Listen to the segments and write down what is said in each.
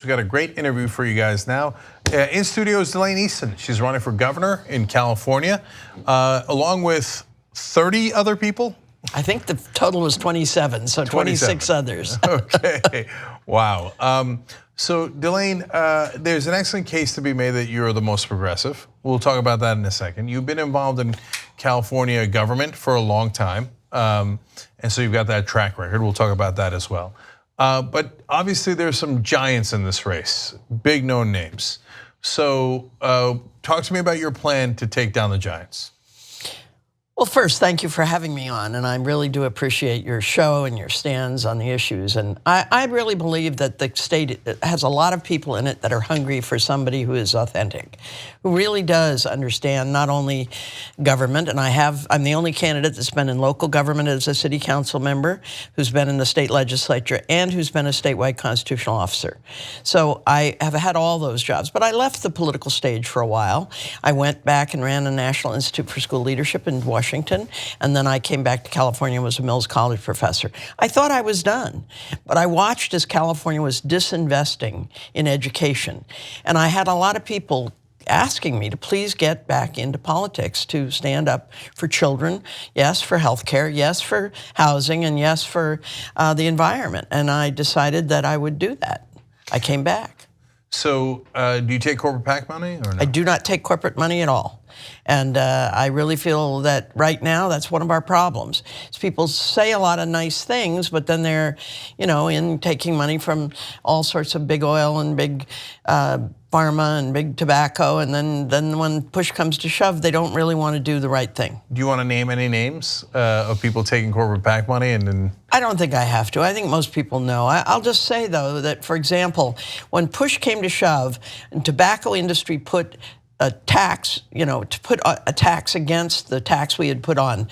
We've got a great interview for you guys now. In studio is Delaine Easton. She's running for governor in California, along with 30 other people. I think the total was 27, so 26 others. Okay, wow. So Delaine, there's an excellent case to be made that you're the most progressive. We'll talk about that in a second. You've been involved in California government for a long time, and so you've got that track record. We'll talk about that as well. But obviously there's some giants in this race, big known names. So talk to me about your plan to take down the giants. Well, first, thank you for having me on, and I really do appreciate your show and your stands on the issues. And I really believe that the state has a lot of people in it that are hungry for somebody who is authentic, who really does understand not only government, and I'm the only candidate that's been in local government as a city council member, who's been in the state legislature, and who's been a statewide constitutional officer. So I have had all those jobs, but I left the political stage for a while. I went back and ran the National Institute for School Leadership in Washington, and then I came back to California and was a Mills College professor. I thought I was done, but I watched as California was disinvesting in education, and I had a lot of people asking me to please get back into politics, to stand up for children, yes, for healthcare, yes, for housing, and yes, for the environment. And I decided that I would do that. I came back. So do you take corporate PAC money or no? I do not take corporate money at all. And I really feel that right now that's one of our problems. People say a lot of nice things, but then they're, in taking money from all sorts of big oil and big pharma and big tobacco, and then when push comes to shove, they don't really want to do the right thing. Do you want to name any names of people taking corporate PAC money and then? I don't think I have to. I think most people know. I'll just say, though, that, for example, when push came to shove, and tobacco industry put a tax, to put a tax against the tax we had put on.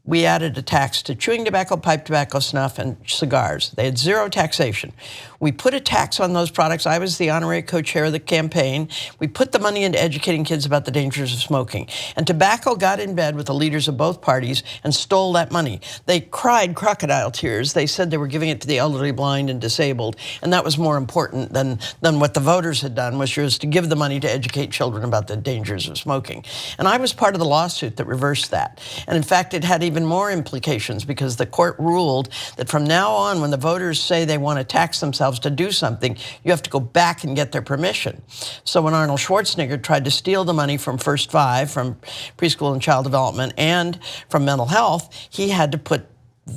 We added a tax to chewing tobacco, pipe tobacco, snuff, and cigars. They had zero taxation. We put a tax on those products. I was the honorary co-chair of the campaign. We put the money into educating kids about the dangers of smoking. And tobacco got in bed with the leaders of both parties and stole that money. They cried crocodile tears. They said they were giving it to the elderly, blind, and disabled. And that was more important than what the voters had done, which was to give the money to educate children about the dangers of smoking. And I was part of the lawsuit that reversed that. And in fact, it had even more implications, because the court ruled that from now on, when the voters say they want to tax themselves to do something, you have to go back and get their permission. So when Arnold Schwarzenegger tried to steal the money from First Five, from preschool and child development, and from mental health, he had to put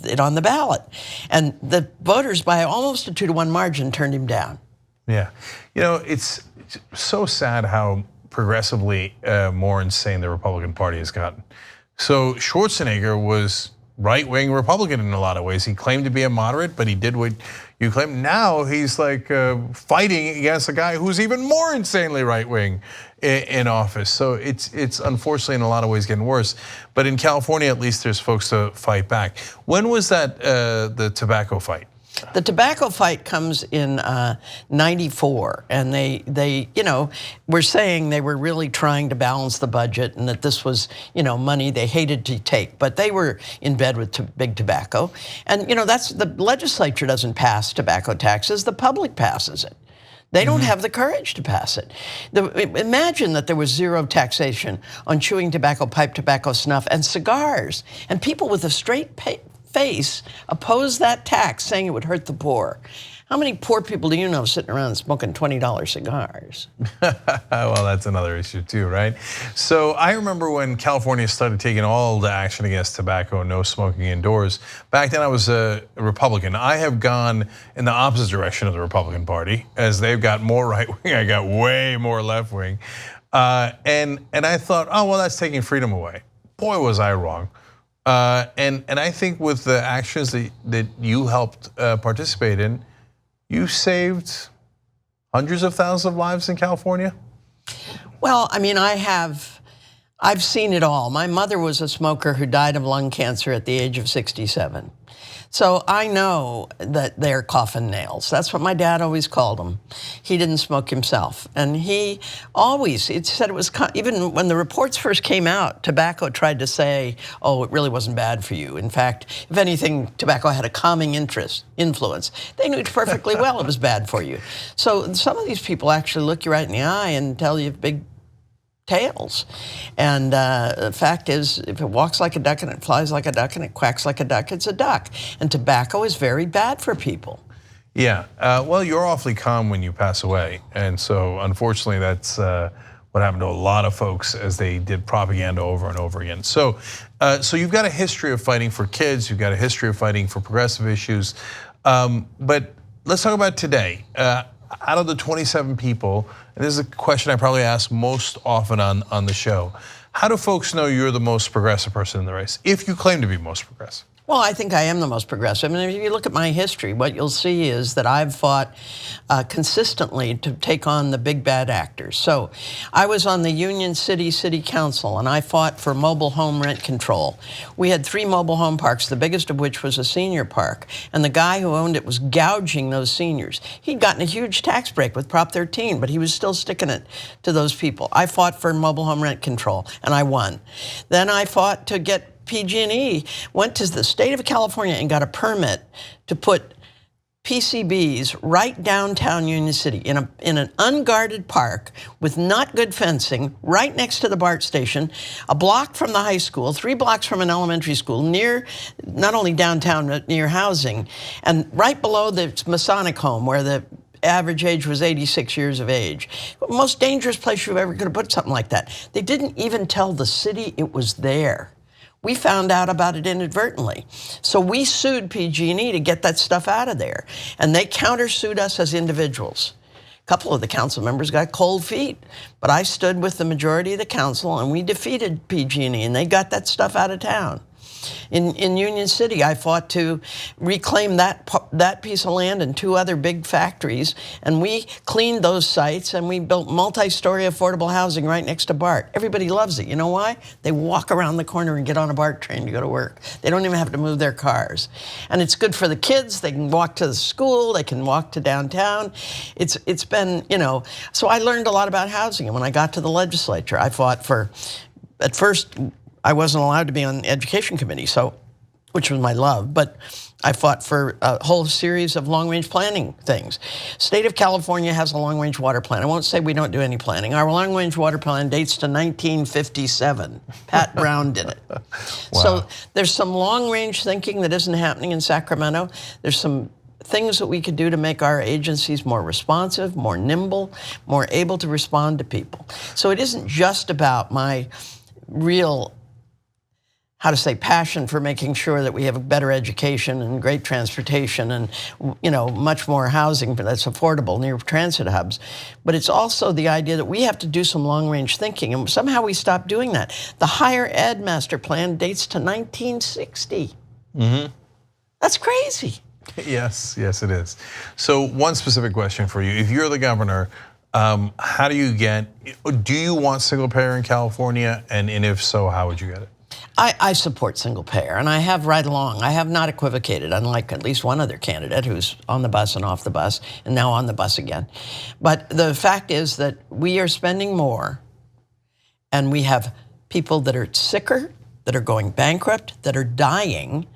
it on the ballot. And the voters, by almost a 2-to-1 margin, turned him down. Yeah, it's so sad how progressively more insane the Republican Party has gotten. So Schwarzenegger was right-wing Republican in a lot of ways. He claimed to be a moderate, but he did what you claim. Now he's like fighting against a guy who's even more insanely right-wing in office. So it's unfortunately in a lot of ways getting worse. But in California, at least, there's folks to fight back. When was that the tobacco fight? The tobacco fight comes in '94, and they were saying they were really trying to balance the budget, and that this was money they hated to take, but they were in bed with big tobacco, and that's the legislature doesn't pass tobacco taxes; the public passes it. They don't have the courage to pass it. Imagine that there was zero taxation on chewing tobacco, pipe tobacco, snuff, and cigars, and people with a straight face opposed that tax, saying it would hurt the poor. How many poor people do you know sitting around smoking $20 cigars? Well, that's another issue too, right? So I remember when California started taking all the action against tobacco, no smoking indoors. Back then I was a Republican. I have gone in the opposite direction of the Republican Party. As they've got more right wing, I got way more left wing. And I thought, oh, well, that's taking freedom away. Boy, was I wrong. And I think with the actions that you helped participate in, you saved hundreds of thousands of lives in California? Well, I mean, I've seen it all. My mother was a smoker who died of lung cancer at the age of 67. So I know that they're coffin nails. That's what my dad always called them. He didn't smoke himself. And he said it was, even when the reports first came out, tobacco tried to say, oh, it really wasn't bad for you. In fact, if anything, tobacco had a calming influence. They knew perfectly well it was bad for you. So some of these people actually look you right in the eye and tell you big tails. And the fact is, if it walks like a duck and it flies like a duck and it quacks like a duck, it's a duck. And tobacco is very bad for people. Yeah, well, you're awfully calm when you pass away. And so unfortunately, that's what happened to a lot of folks as they did propaganda over and over again. So you've got a history of fighting for kids, you've got a history of fighting for progressive issues. But let's talk about today. Out of the 27 people, and this is a question I probably ask most often on the show, how do folks know you're the most progressive person in the race, if you claim to be most progressive? Well, I think I am the most progressive. And if you look at my history, what you'll see is that I've fought consistently to take on the big bad actors. So I was on the Union City City Council, and I fought for mobile home rent control. We had 3 mobile home parks, the biggest of which was a senior park. And the guy who owned it was gouging those seniors. He'd gotten a huge tax break with Prop 13, but he was still sticking it to those people. I fought for mobile home rent control, and I won. Then I fought to get PG&E, went to the state of California and got a permit to put PCBs right downtown Union City in an unguarded park with not good fencing, right next to the BART station, a block from the high school, 3 blocks from an elementary school, near not only downtown but near housing, and right below the Masonic home where the average age was 86 years of age. Most dangerous place you ever could have put something like that. They didn't even tell the city it was there. We found out about it inadvertently. So we sued PG&E to get that stuff out of there. And they countersued us as individuals. A couple of the council members got cold feet. But I stood with the majority of the council and we defeated PG&E and they got that stuff out of town. In Union City, I fought to reclaim that piece of land and 2 other big factories, and we cleaned those sites and we built multi-story affordable housing right next to BART. Everybody loves it. You know why? They walk around the corner and get on a BART train to go to work. They don't even have to move their cars. And it's good for the kids. They can walk to the school. They can walk to downtown. It's been, so I learned a lot about housing. And when I got to the legislature, I fought for, at first, I wasn't allowed to be on the education committee, which was my love, but I fought for a whole series of long-range planning things. State of California has a long-range water plan. I won't say we don't do any planning. Our long-range water plan dates to 1957. Pat Brown did it. Wow. So there's some long-range thinking that isn't happening in Sacramento. There's some things that we could do to make our agencies more responsive, more nimble, more able to respond to people. So it isn't just about my real passion for making sure that we have a better education and great transportation and, much more housing that's affordable near transit hubs. But it's also the idea that we have to do some long-range thinking, and somehow we stopped doing that. The higher ed master plan dates to 1960. Mm-hmm. That's crazy. Yes, it is. So one specific question for you. If you're the governor, how do you want single payer in California? And if so, how would you get it? I support single payer, and I have right along. I have not equivocated, unlike at least one other candidate who's on the bus and off the bus, and now on the bus again. But the fact is that we are spending more, and we have people that are sicker, that are going bankrupt, that are dying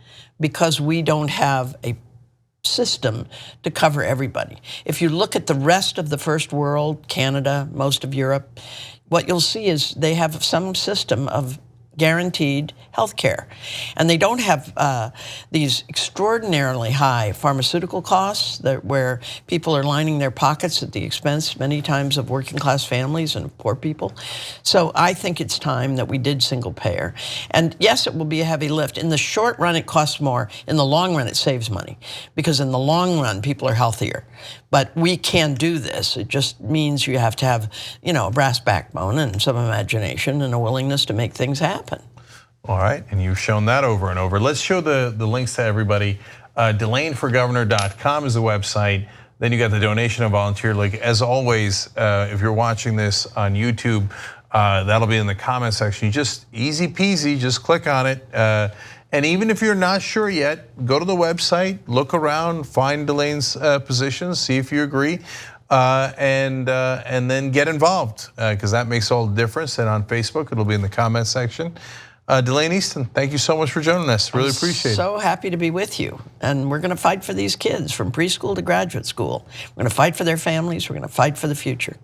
because we don't have a system to cover everybody. If you look at the rest of the first world, Canada, most of Europe, what you'll see is they have some system of guaranteed health care. And they don't have these extraordinarily high pharmaceutical costs where people are lining their pockets at the expense many times of working class families and poor people. So I think it's time that we did single payer. And yes, it will be a heavy lift. In the short run, it costs more. In the long run, it saves money. Because in the long run, people are healthier. But we can do this. It just means you have to have, a brass backbone and some imagination and a willingness to make things happen. All right, and you've shown that over and over. Let's show the links to everybody. DelaneForGovernor.com is the website. Then you got the donation and volunteer link. As always, if you're watching this on YouTube, that'll be in the comment section. You just easy peasy, just click on it. And even if you're not sure yet, go to the website, look around, find Delaine's positions, see if you agree, and then get involved, because that makes all the difference. And on Facebook, it'll be in the comment section. Delaine Easton, thank you so much for joining us. Really appreciate it. So happy to be with you. And we're going to fight for these kids from preschool to graduate school. We're going to fight for their families. We're going to fight for the future.